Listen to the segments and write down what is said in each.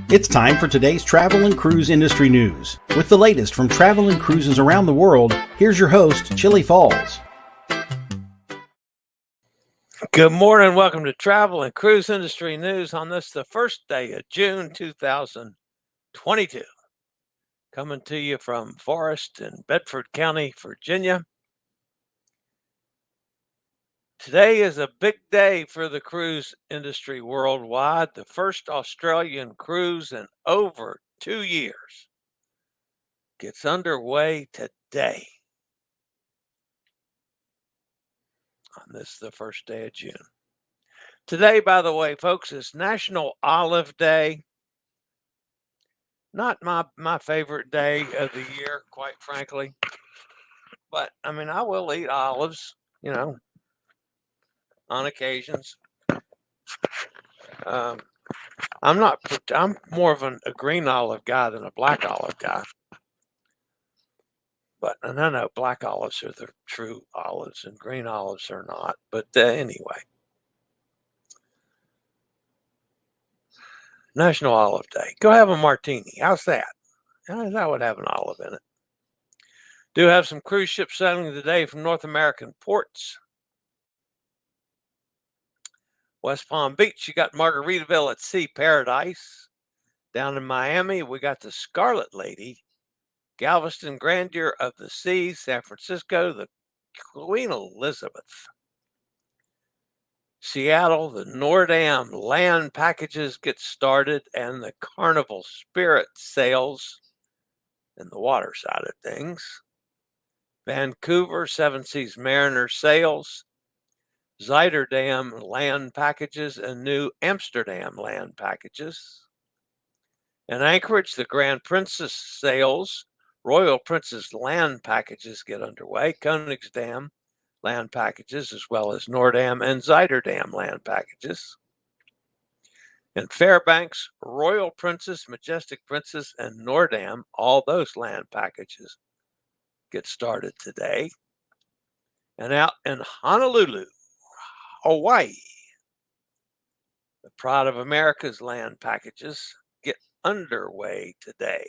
It's time for today's travel and cruise industry news. With the latest from travel and cruises around the world, here's your host, Chillie Falls. Good morning. Welcome to Travel and Cruise Industry News on this, the first day of June 2022. Coming to you from Forest in Bedford County, Virginia. Today is a big day for the cruise industry worldwide. The first Australian cruise in over 2 years gets underway today. On this, the first day of June. Today, by the way, folks, is National Olive Day. Not my favorite day of the year, quite frankly. But, I mean, I will eat olives, on occasions. I'm more of a green olive guy than a black olive guy. But, and I know black olives are the true olives and green olives are not. But anyway. National Olive Day. Go have a martini. How's that? That would have an olive in it. Do have some cruise ships sailing today from North American ports. West Palm Beach, you got Margaritaville at Sea Paradise. Down in Miami, we got the Scarlet Lady. Galveston, Grandeur of the Sea. San Francisco, the Queen Elizabeth. Seattle, the Noordam land packages get started and the Carnival Spirit sails in the water side of things. Vancouver, Seven Seas Mariner sails. Zuiderdam land packages and New Amsterdam land packages. In Anchorage, the Grand Princess sails. Royal Princess land packages get underway. Koningsdam land packages, as well as Noordam and Zuiderdam land packages. In Fairbanks, Royal Princess, Majestic Princess, and Noordam, all those land packages get started today. And out in Honolulu, Hawaii, the Pride of America's land packages get underway today.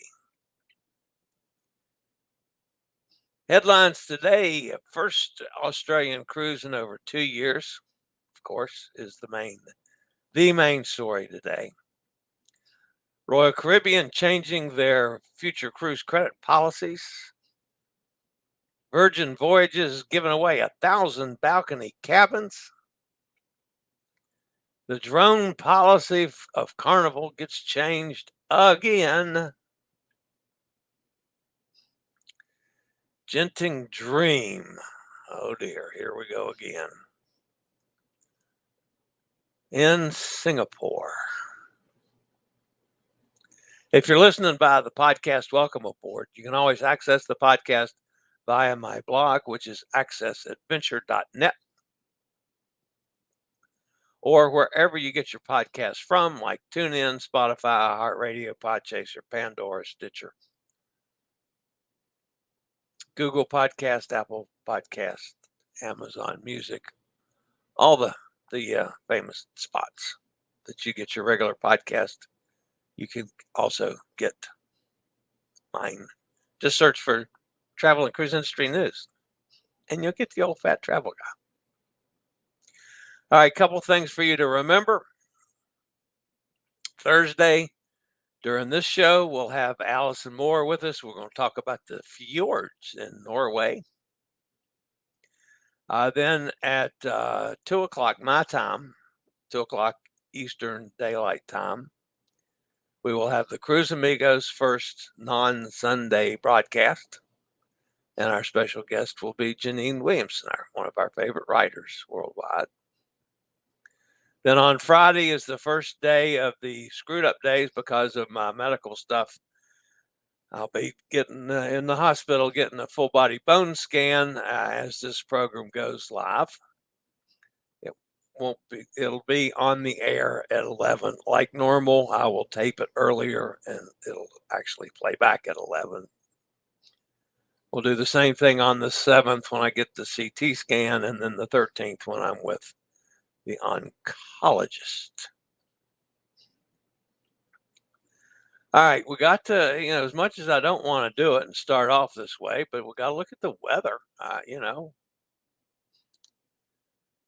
Headlines today, first Australian cruise in over 2 years, of course, is the main story today. Royal Caribbean changing their future cruise credit policies. Virgin Voyages giving away 1,000 balcony cabins. The drone policy of Carnival gets changed again. Genting Dream. Oh dear, here we go again. In Singapore. If you're listening by the podcast, welcome aboard. You can always access the podcast via my blog, which is accessadventure.net, or wherever you get your podcasts from, like TuneIn, Spotify, iHeartRadio, Podchaser, Pandora, Stitcher, Google Podcast, Apple Podcast, Amazon Music, all the famous spots that you get your regular podcast. You can also get mine. Just search for Travel and Cruise Industry News, and you'll get the old fat travel guy. All right, couple things for you to remember. Thursday, during this show, we'll have Allison Moore with us. We're going to talk about the fjords in Norway. Then at 2 o'clock my time, 2 o'clock Eastern Daylight Time, we will have the Cruise Amigos first non-Sunday broadcast. And our special guest will be Janine Williamson, one of our favorite writers worldwide. Then on Friday is the first day of the screwed up days because of my medical stuff. I'll be getting in the hospital, getting a full body bone scan as this program goes live. It'll be on the air at 11 like normal. I will tape it earlier and it'll actually play back at 11. We'll do the same thing on the 7th when I get the CT scan, and then the 13th when I'm with the oncologist. All right, we got to, as much as I don't want to do it and start off this way, but we got to look at the weather.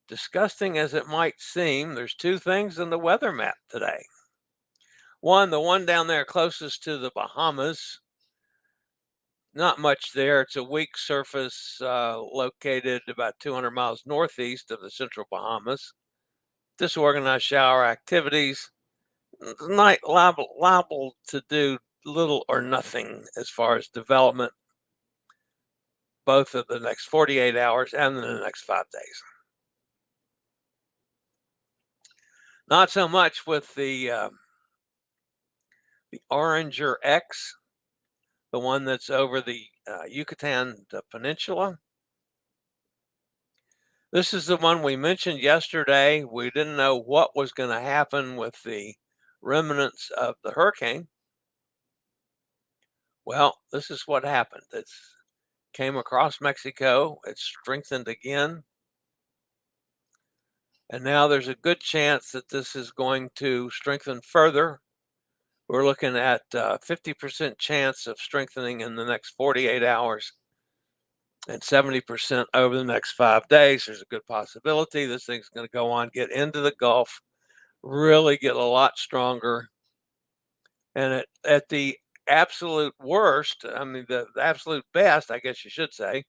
Disgusting as it might seem, there's two things in the weather map today. One, the one down there closest to the Bahamas, not much there. It's a weak surface located about 200 miles northeast of the central Bahamas. Disorganized shower activities, not liable to do little or nothing as far as development, both of the next 48 hours and in the next 5 days. Not so much with the Oranger X, the one that's over the Yucatan Peninsula. This is the one we mentioned yesterday. We didn't know what was going to happen with the remnants of the hurricane. Well, this is what happened. It came across Mexico. It strengthened again. And now there's a good chance that this is going to strengthen further. We're looking at 50% chance of strengthening in the next 48 hours and 70% over the next 5 days. There's a good possibility this thing's going to go on, get into the Gulf, really get a lot stronger. And at the absolute worst, I mean, the absolute best, I guess you should say,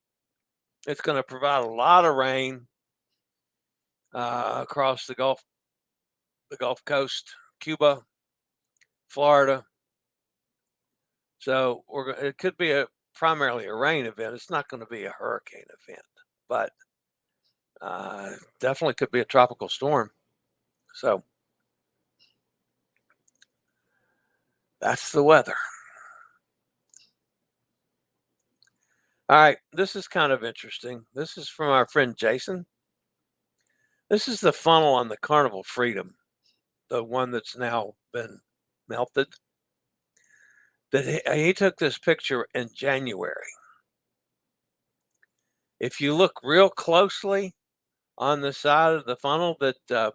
it's going to provide a lot of rain across the Gulf Coast, Cuba, Florida. So it could be primarily a rain event. It's not going to be a hurricane event, but definitely could be a tropical storm. So that's the weather. All right, this is kind of interesting. This is from our friend Jason. This is the funnel on the Carnival Freedom, the one that's now been melted. That he took this picture in January. If you look real closely on the side of the funnel that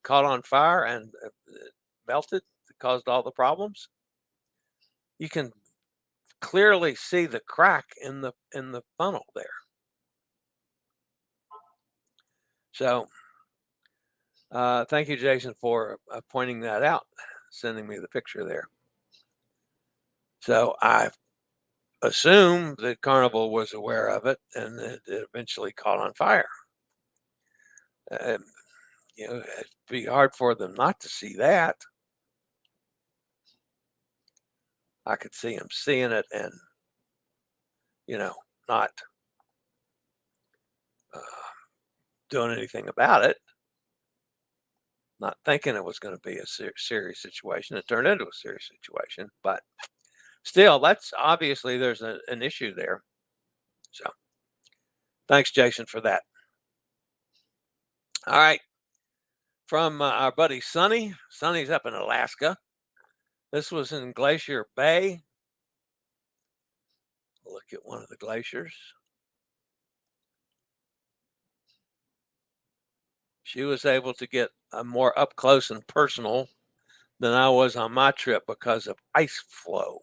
caught on fire and melted, that caused all the problems, you can clearly see the crack in the funnel there. So thank you, Jason, for pointing that out, sending me the picture there. So I assume that Carnival was aware of it, and it eventually caught on fire. It'd be hard for them not to see that. I could see them seeing it and, not doing anything about it, not thinking it was going to be a serious situation. It turned into a serious situation, but still, that's obviously there's an issue there. So thanks, Jason, for that. All right. From our buddy Sonny. Sonny's up in Alaska. This was in Glacier Bay. Look at one of the glaciers. She was able to get a more up close and personal than I was on my trip because of ice flow.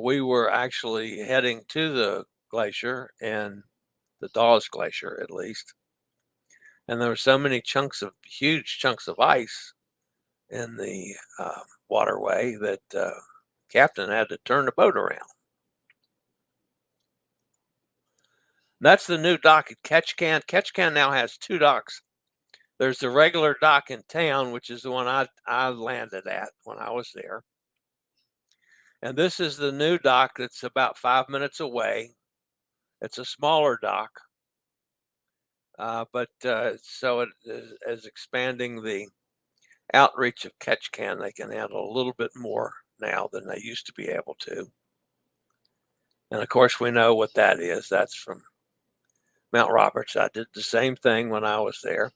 We were actually heading to the glacier, and the Dawes Glacier at least, and there were so many huge chunks of ice in the waterway that captain had to turn the boat around. That's the new dock at Ketchikan. Ketchikan now has 2 docks. There's the regular dock in town, which is the one I landed at when I was there. And this is the new dock that's about 5 minutes away. It's a smaller dock, but so it is expanding the outreach of Ketchikan. They can handle a little bit more now than they used to be able to. And of course, we know what that is. That's from Mount Roberts. I did the same thing when I was there.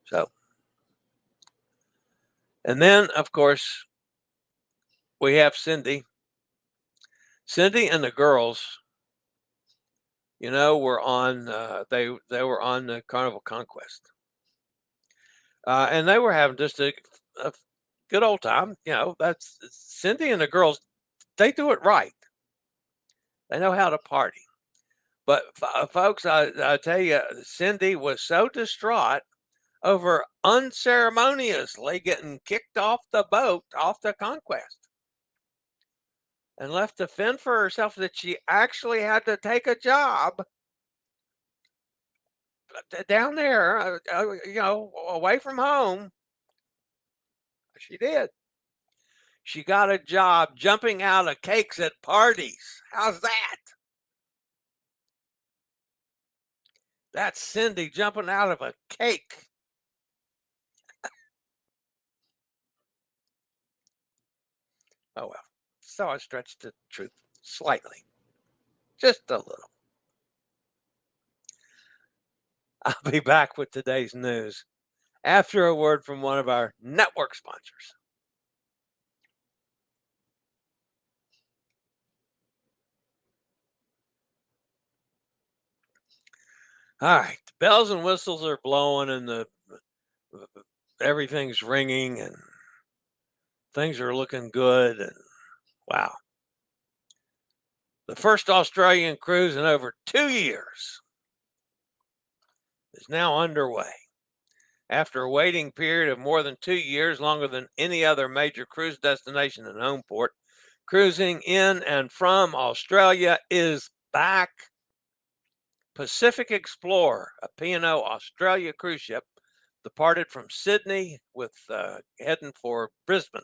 So, and then of course, we have Cindy. Cindy and the girls, were on. They were on the Carnival Conquest. And they were having just a good old time. That's Cindy and the girls. They do it right. They know how to party. But folks, I tell you, Cindy was so distraught over unceremoniously getting kicked off the boat, off the Conquest, and left to fend for herself that she actually had to take a job down there, away from home. She did. She got a job jumping out of cakes at parties. How's that? That's Cindy jumping out of a cake. Oh, well. So I stretched the truth slightly. Just a little. I'll be back with today's news after a word from one of our network sponsors. All right, the bells and whistles are blowing and everything's ringing and things are looking good, and wow. The first Australian cruise in over 2 years is now underway. After a waiting period of more than 2 years, longer than any other major cruise destination and home port, cruising in and from Australia is back. Pacific Explorer, a P&O Australia cruise ship, departed from Sydney with heading for Brisbane.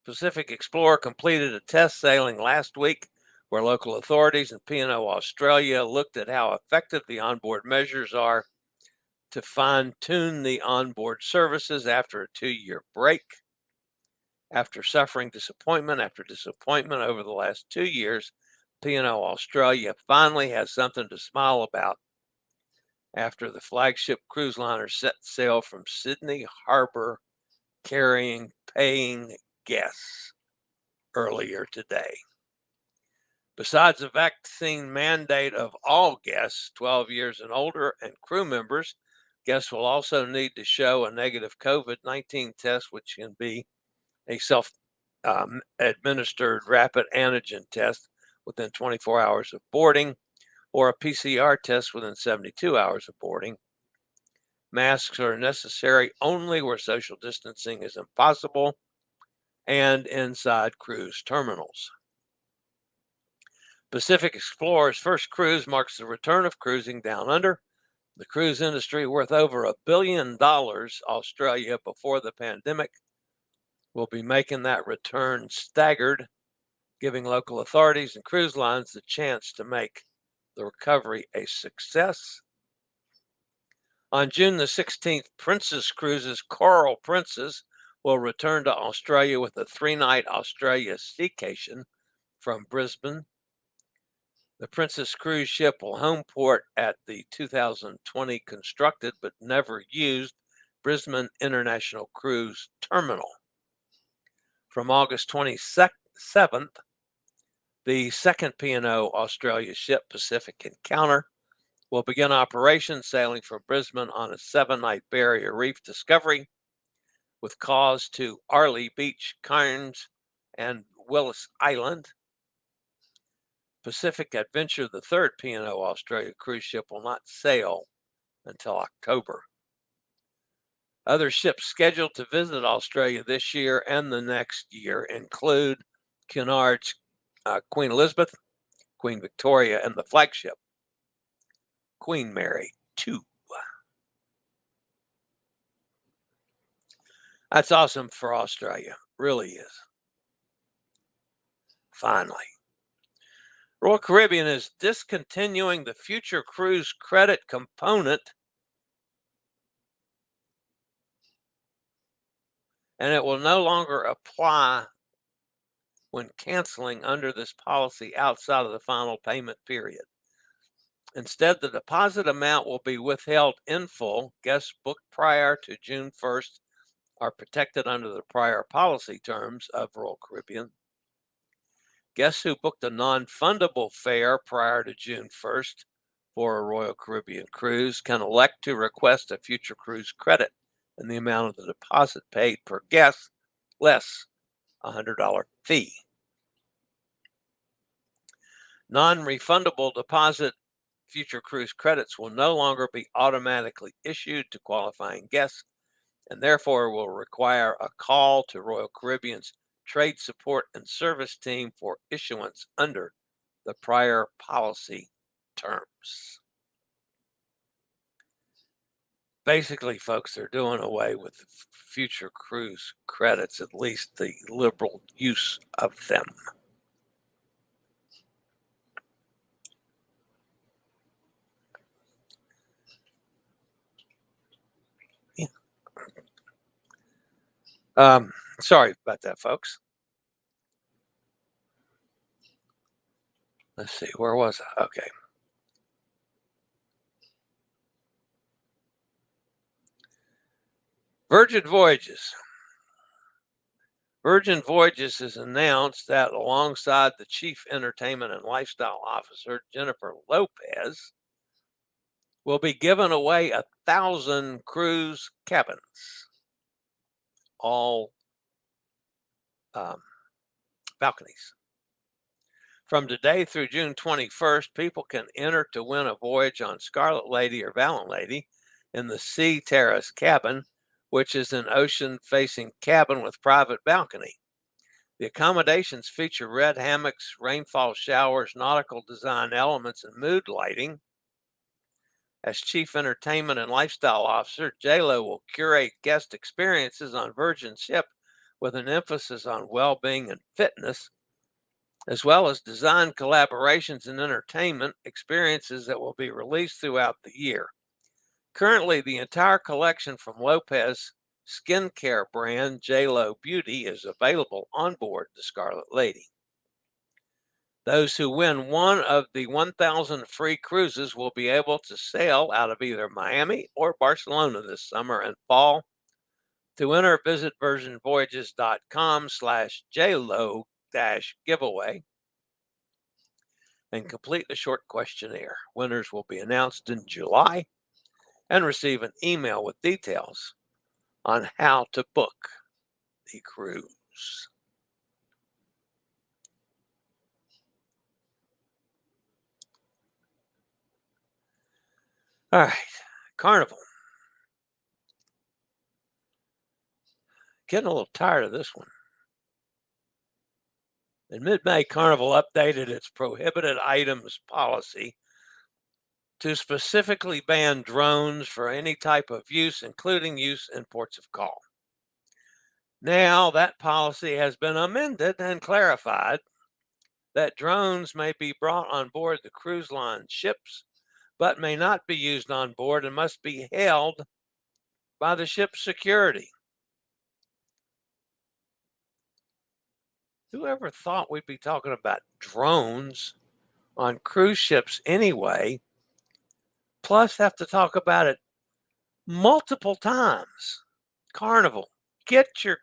Pacific Explorer completed a test sailing last week where local authorities and P&O Australia looked at how effective the onboard measures are to fine-tune the onboard services after a 2-year break. After suffering disappointment after disappointment over the last 2 years, P&O Australia finally has something to smile about after the flagship cruise liner set sail from Sydney Harbour carrying paying guests earlier today. Besides the vaccine mandate of all guests 12 years and older and crew members, guests will also need to show a negative COVID-19 test, which can be a self-administered rapid antigen test within 24 hours of boarding, or a PCR test within 72 hours of boarding. Masks are necessary only where social distancing is impossible and inside cruise terminals. Pacific Explorer's first cruise marks the return of cruising down under. The cruise industry, worth over $1 billion Australia before the pandemic, will be making that return staggered, giving local authorities and cruise lines the chance to make the recovery a success. On June the 16th, Princess Cruises' Coral Princess will return to Australia with a 3-night Australia staycation from Brisbane. The Princess cruise ship will home port at the 2020 constructed but never used Brisbane International Cruise Terminal. From August 27th, the second P&O Australia ship, Pacific Encounter, will begin operations sailing from Brisbane on a 7-night Barrier Reef discovery with calls to Arley Beach, Cairns, and Willis Island. Pacific Adventure, the third P&O Australia cruise ship, will not sail until October. Other ships scheduled to visit Australia this year and the next year include Cunard's Queen Elizabeth, Queen Victoria, and the flagship Queen Mary 2. That's awesome for Australia, really is. Finally, Royal Caribbean is discontinuing the Future Cruise credit component, and it will no longer apply when canceling under this policy outside of the final payment period. Instead, the deposit amount will be withheld in full. Guests booked prior to June 1st are protected under the prior policy terms of Royal Caribbean. Guests who booked a non-fundable fare prior to June 1st for a Royal Caribbean cruise can elect to request a future cruise credit in the amount of the deposit paid per guest, less a $100 fee. Non-refundable deposit future cruise credits will no longer be automatically issued to qualifying guests and therefore will require a call to Royal Caribbean's Trade Support and Service Team for issuance under the prior policy terms. Basically, folks, they're doing away with the future cruise credits, at least the liberal use of them. Sorry about that, folks. Let's see, where was I? Okay. Virgin Voyages. Virgin Voyages has announced that alongside the Chief Entertainment and Lifestyle Officer, Jennifer Lopez, will be giving away 1,000 cruise cabins, all balconies. From today through June 21st, people can enter to win a voyage on Scarlet Lady or Valiant Lady in the Sea Terrace cabin, which is an ocean-facing cabin with private balcony. The accommodations feature red hammocks, rainfall showers, nautical design elements, and mood lighting. As Chief Entertainment and Lifestyle Officer, JLo will curate guest experiences on Virgin's ship with an emphasis on well-being and fitness, as well as design collaborations and entertainment experiences that will be released throughout the year. Currently, the entire collection from Lopez skincare brand JLo Beauty is available on board the Scarlet Lady. Those who win one of the 1,000 free cruises will be able to sail out of either Miami or Barcelona this summer and fall. To enter, visit virginvoyages.com/JLo-giveaway and complete the short questionnaire. Winners will be announced in July and receive an email with details on how to book the cruise. All right, Carnival. Getting a little tired of this one. In mid-May, Carnival updated its prohibited items policy to specifically ban drones for any type of use, including use in ports of call. Now that policy has been amended and clarified that drones may be brought on board the cruise line ships, but may not be used on board and must be held by the ship's security. Whoever thought we'd be talking about drones on cruise ships anyway, plus have to talk about it multiple times? Carnival, get your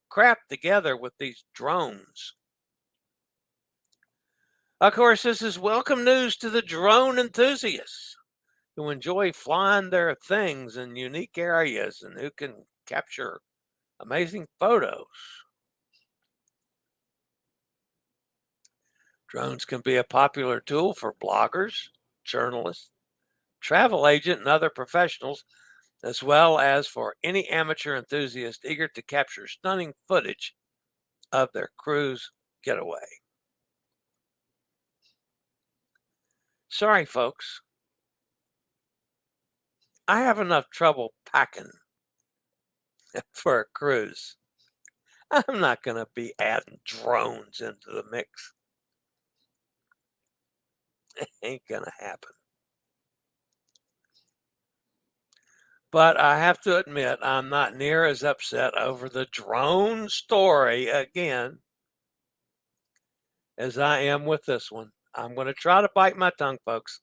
crap together with these drones. Of course, this is welcome news to the drone enthusiasts who enjoy flying their things in unique areas and who can capture amazing photos. Drones can be a popular tool for bloggers, journalists, travel agents, and other professionals, as well as for any amateur enthusiast eager to capture stunning footage of their cruise getaway. Sorry, folks. I have enough trouble packing for a cruise. I'm not going to be adding drones into the mix. It ain't going to happen. But I have to admit, I'm not near as upset over the drone story again as I am with this one. I'm going to try to bite my tongue, folks,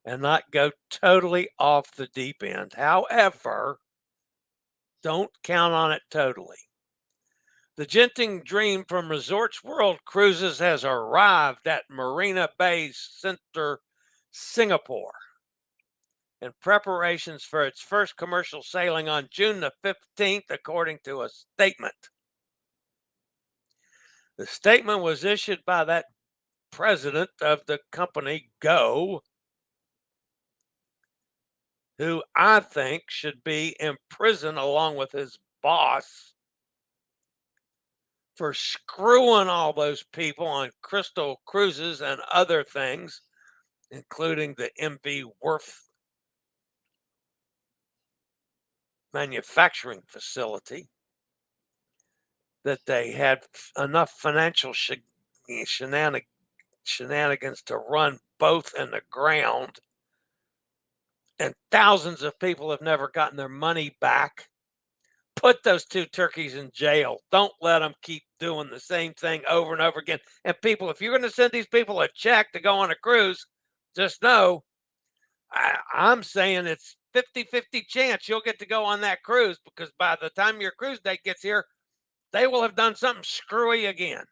and not go totally off the deep end. However, don't count on it totally. The Genting Dream from Resorts World Cruises has arrived at Marina Bay Center Singapore, in preparations for its first commercial sailing on June the 15th, according to a statement. The statement was issued by that president of the company, Go, who I think should be in prison along with his boss for screwing all those people on Crystal Cruises and other things, including the MV Worth manufacturing facility, that they had enough financial shenanigans to run both in the ground, and thousands of people have never gotten their money back. Put those two turkeys in jail. Don't let them keep doing the same thing over and over again. And people, if you're going to send these people a check to go on a cruise, just know I'm saying it's 50-50 chance you'll get to go on that cruise, because by the time your cruise date gets here, they will have done something screwy again.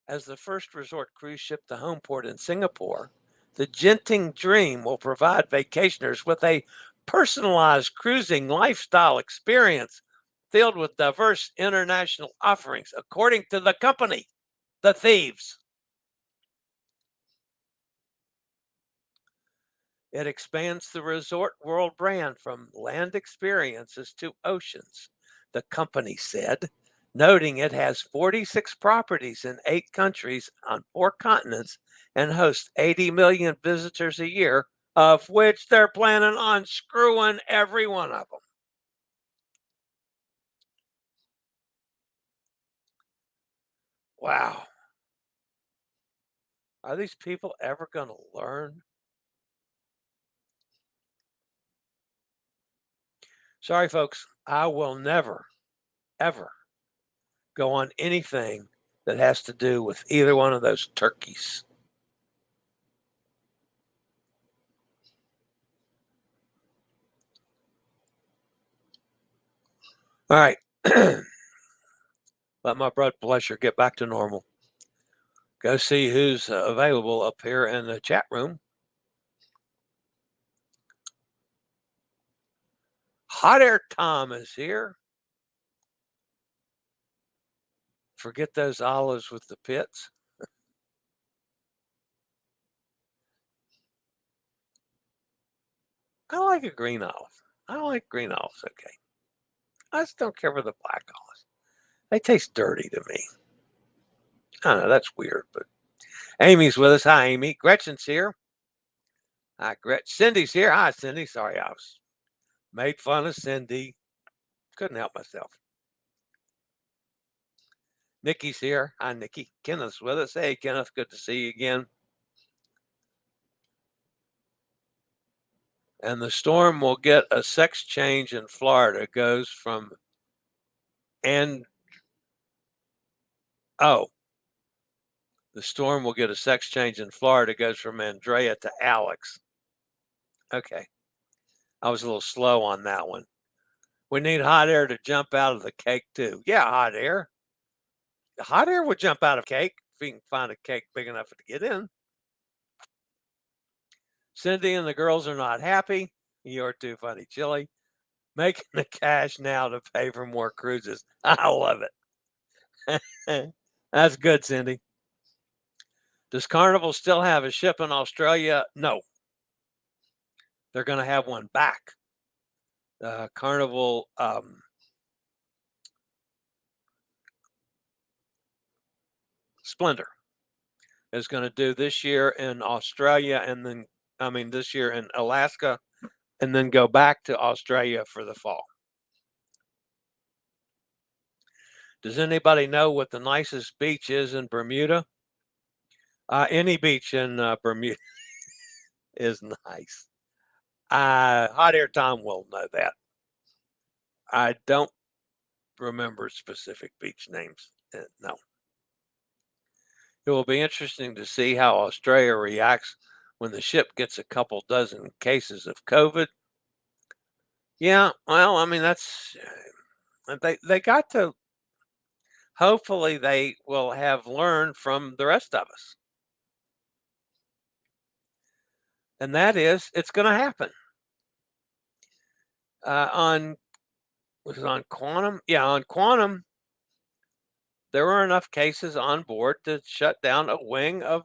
As the first resort cruise ship to home port in Singapore, the Genting Dream will provide vacationers with a personalized cruising lifestyle experience filled with diverse international offerings, according to the company, the Thieves. It expands the Resort World brand from land experiences to oceans, the company said, noting it has 46 properties in 8 countries on 4 continents and hosts 80 million visitors a year, of which they're planning on screwing every one of them. Wow. Are these people ever going to learn? Sorry, folks, I will never, ever go on anything that has to do with either one of those turkeys. All right. Let my blood pressure get back to normal. Go see who's available up here in the chat room. Hot Air Tom is here. Forget those olives with the pits. I like a green olive. I like green olives, okay. I just don't care for the black olives. They taste dirty to me. I don't know, that's weird, but Amy's with us. Hi, Amy. Gretchen's here. Hi, Gretchen. Cindy's here. Hi, Cindy. Sorry, I was made fun of Cindy. Couldn't help myself. Nikki's here. Hi, Nikki. Kenneth's with us. Hey, Kenneth. Good to see you again. And the storm will get a sex change in Florida. It goes from the storm will get a sex change in Florida. It goes from Andrea to Alex. Okay. I was a little slow on that one. We need hot air to jump out of the cake, too. Yeah, hot air. The hot air would jump out of cake if you can find a cake big enough to get in. Cindy and the girls are not happy. You're too funny, Chillie. Making the cash now to pay for more cruises. I love it. That's good, Cindy. Does Carnival still have a ship in Australia? No. They're going to have one back. Carnival Splendor is going to do this year in Australia, and then, this year in Alaska, and then go back to Australia for the fall. Does anybody know what the nicest beach is in Bermuda? Any beach in Bermuda is nice. Hot Air Tom will know that. I don't remember specific beach names. No. It will be interesting to see how Australia reacts when the ship gets a couple dozen cases of COVID. Yeah, well, that's they got to. Hopefully, they will have learned from the rest of us. And that is, it's going to happen. Was it on Quantum? Yeah, on Quantum, there were enough cases on board to shut down a wing of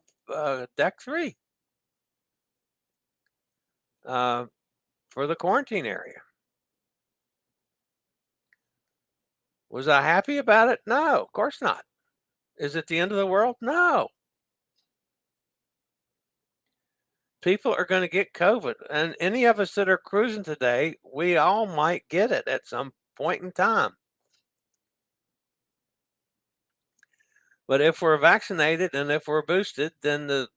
Deck 3 for the quarantine area. Was I happy about it? No, of course not. Is it the end of the world? No. People are going to get COVID. And any of us that are cruising today, we all might get it at some point in time. But if we're vaccinated and if we're boosted, then the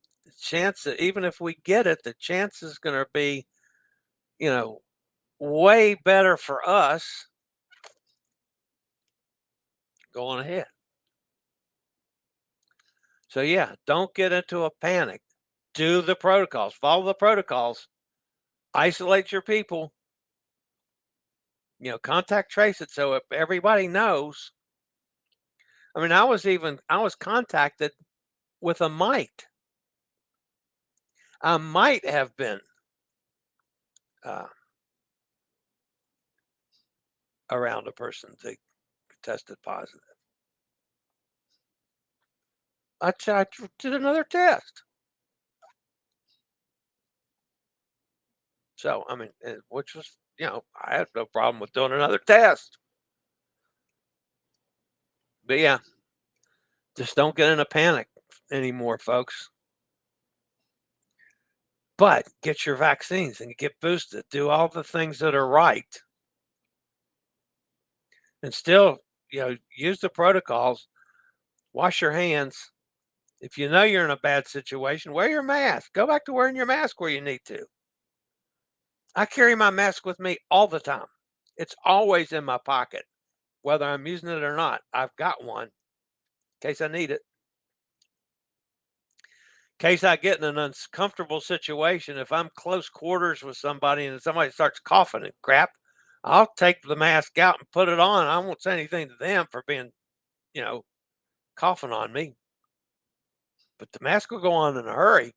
chance that even if we get it, the chance is going to be, way better for us going ahead. So yeah, don't get into a panic. Do the protocols, follow the protocols, isolate your people, contact trace it so if everybody knows. I mean, I was contacted with a mite. I might have been around a person that tested positive. I did another test. So, I mean, which was, I had no problem with doing another test. But yeah, just don't get in a panic anymore, folks. But get your vaccines and get boosted. Do all the things that are right. And still, use the protocols. Wash your hands. If you know you're in a bad situation, wear your mask. Go back to wearing your mask where you need to. I carry my mask with me all the time. It's always in my pocket, whether I'm using it or not. I've got one in case I need it. In case I get in an uncomfortable situation, if I'm close quarters with somebody and somebody starts coughing and crap, I'll take the mask out and put it on. I won't say anything to them for being, coughing on me. But the mask will go on in a hurry.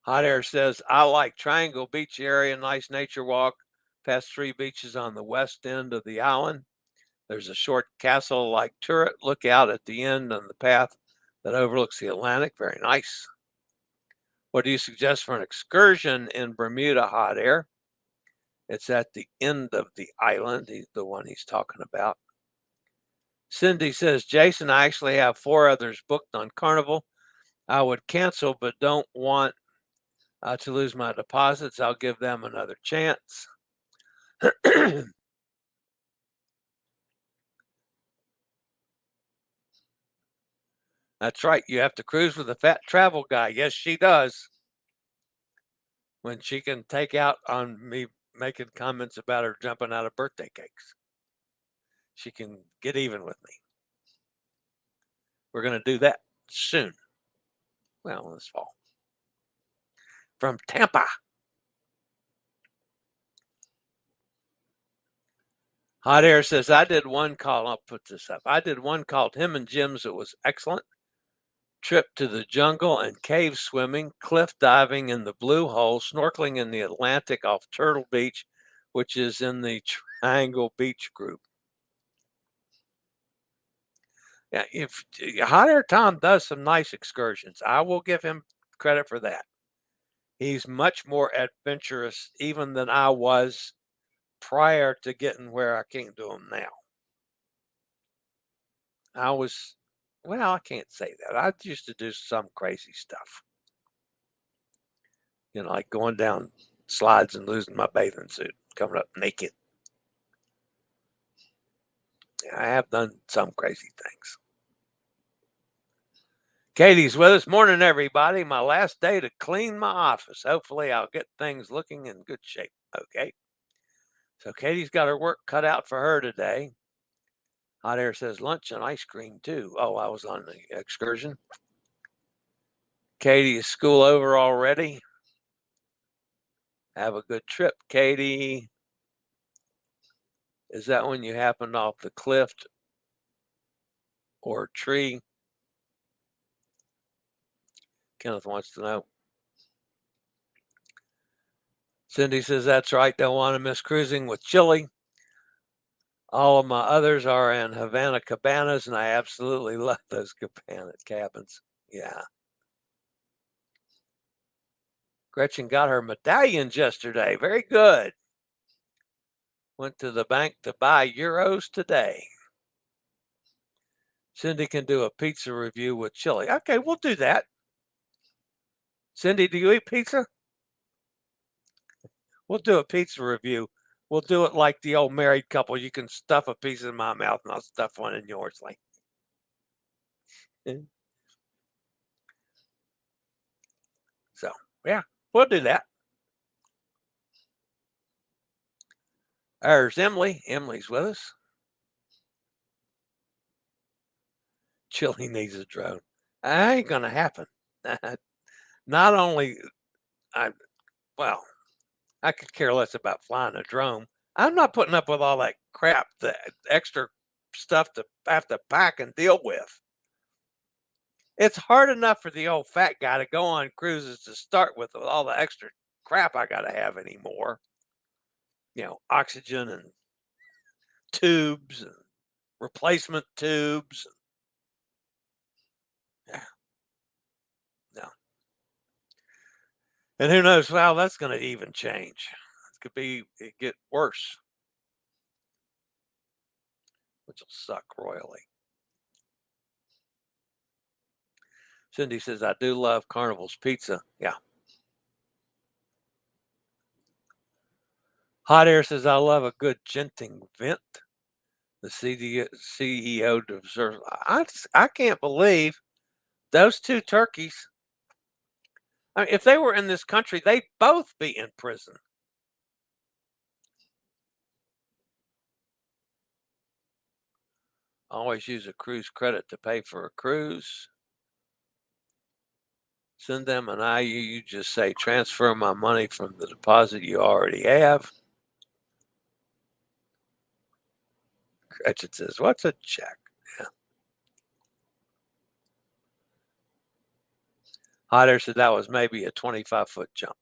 Hot Air says, I like Triangle Beach area, nice nature walk past 3 beaches on the west end of the island. There's a short castle-like turret lookout at the end on the path that overlooks the Atlantic. Very nice. What do you suggest for an excursion in Bermuda, Hot Air? It's at the end of the island, the one he's talking about. Cindy says, Jason, I actually have 4 others booked on Carnival. I would cancel, but don't want to lose my deposits. I'll give them another chance. That's right. You have to cruise with a fat travel guy. Yes, she does. When she can take out on me making comments about her jumping out of birthday cakes. She can get even with me. We're going to do that soon. Well, this fall. From Tampa. Hot Air says, I did one call. I'll put this up. I did one called Him and Jim's. It was excellent. Trip to the jungle and cave swimming, cliff diving in the Blue Hole, snorkeling in the Atlantic off Turtle Beach, which is in the Triangle Beach group. Yeah, if Hot Air Tom does some nice excursions, I will give him credit for that. He's much more adventurous even than I was prior to getting where I came to him now. I can't say that. I used to do some crazy stuff. Like going down slides and losing my bathing suit, coming up naked. I have done some crazy things. Katie's with us. Morning, everybody. My last day to clean my office. Hopefully, I'll get things looking in good shape. Okay. So Katie's got her work cut out for her today. Hot Air says lunch and ice cream, too. Oh, I was on the excursion. Katie, is school over already? Have a good trip, Katie. Is that when you happened off the cliff or tree? Kenneth wants to know. Cindy says, that's right. Don't want to miss cruising with Chillie. All of my others are in Havana cabanas, and I absolutely love those cabana cabins. Yeah. Gretchen got her medallions yesterday. Very good. Went to the bank to buy euros today. Cindy can do a pizza review with Chillie. Okay, we'll do that. Cindy, do you eat pizza? We'll do a pizza review. We'll do it like the old married couple. You can stuff a piece in my mouth and I'll stuff one in yours. Like, so, yeah, we'll do that. There's Emily. Emily's with us. Chillie needs a drone. That ain't going to happen. Not only, I could care less about flying a drone. I'm not putting up with all that crap, the extra stuff to have to pack and deal with. It's hard enough for the old fat guy to go on cruises to start with all the extra crap I got to have anymore. Oxygen and tubes and replacement tubes. Yeah. No. And who knows how that's going to even change. It get worse, which will suck royally. Cindy says, I do love Carnival's pizza. Yeah. Hot Air says, I love a good Genting vent. The CEO deserves. I can't believe those two turkeys. I mean, if they were in this country, they'd both be in prison. Always use a cruise credit to pay for a cruise. Send them an IU. You just say, transfer my money from the deposit you already have. Gretchen says, what's a check? Yeah. Hot Air said that was maybe a 25-foot jump.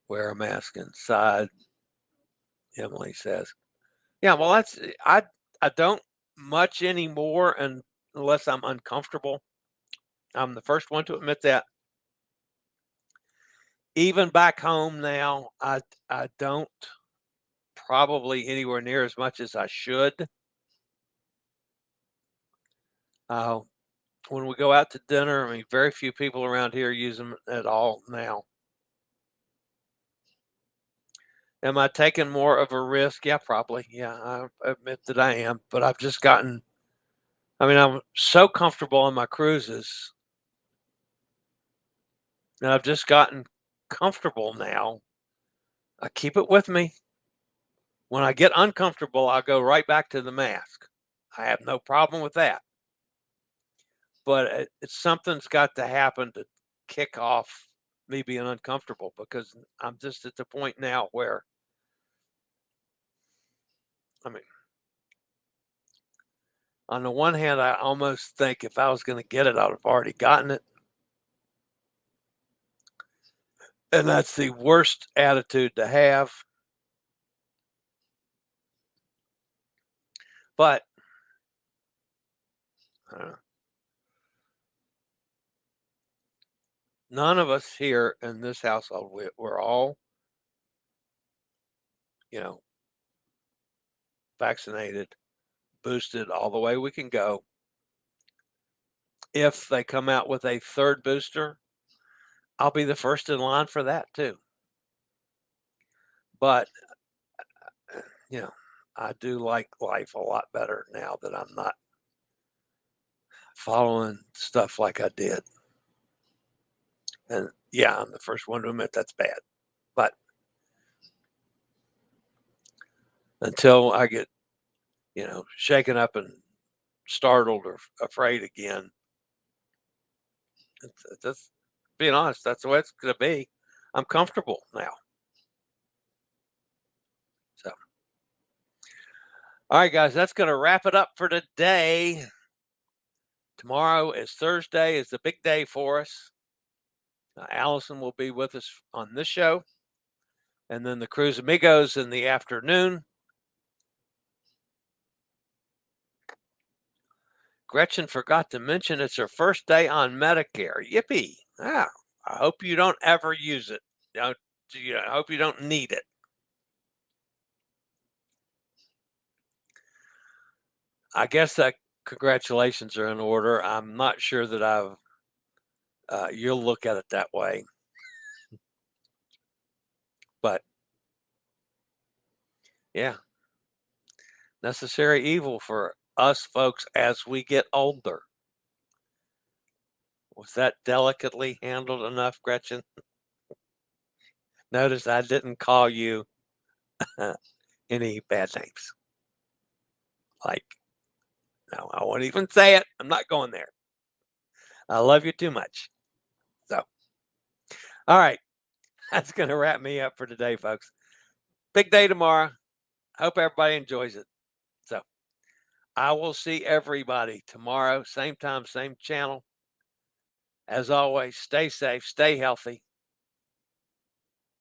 Wear a mask inside, Emily says. Yeah, well, I don't much anymore unless I'm uncomfortable. I'm the first one to admit that. Even back home now, I don't probably anywhere near as much as I should. When we go out to dinner, I mean, very few people around here use them at all now. Am I taking more of a risk? Yeah, probably. Yeah, I admit that I am, but I've just gotten, I'm so comfortable on my cruises, and I've just gotten comfortable now. I keep it with me. When I get uncomfortable, I go right back to the mask. I have no problem with that. But something's got to happen to kick off me being uncomfortable, because I'm just at the point now where, on the one hand, I almost think if I was going to get it, I'd have already gotten it. And that's the worst attitude to have. But I don't know. None of us here in this household, we're all, vaccinated, boosted all the way we can go. If they come out with a third booster, I'll be the first in line for that too. But, I do like life a lot better now that I'm not following stuff like I did. And yeah, I'm the first one to admit that's bad. But until I get, shaken up and startled or afraid again, that's being honest, that's the way it's going to be. I'm comfortable now. All right, guys, that's going to wrap it up for today. Tomorrow is Thursday, is the big day for us. Allison will be with us on this show. And then the Cruise Amigos in the afternoon. Gretchen forgot to mention it's her first day on Medicare. Yippee. I hope you don't ever use it. I hope you don't need it. I guess that congratulations are in order. I'm not sure that you'll look at it that way. But yeah, necessary evil for us folks as we get older. Was that delicately handled enough, Gretchen? Notice I didn't call you any bad names. No, I won't even say it. I'm not going there. I love you too much. So, all right. That's going to wrap me up for today, folks. Big day tomorrow. Hope everybody enjoys it. So, I will see everybody tomorrow, same time, same channel. As always, stay safe, stay healthy.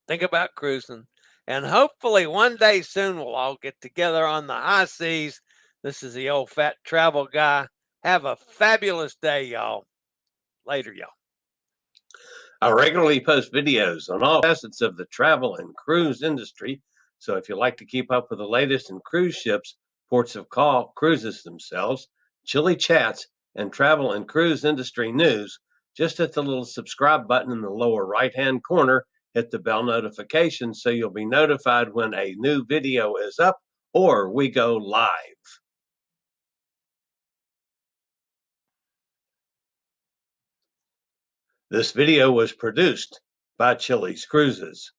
Think about cruising. And hopefully one day soon we'll all get together on the high seas. This is the old fat travel guy. Have a fabulous day, y'all. Later, y'all. I regularly post videos on all facets of the travel and cruise industry. So if you like to keep up with the latest in cruise ships, ports of call, cruises themselves, Chillie chats, and travel and cruise industry news, just hit the little subscribe button in the lower right-hand corner. Hit the bell notification so you'll be notified when a new video is up or we go live. This video was produced by Chillie's Cruises.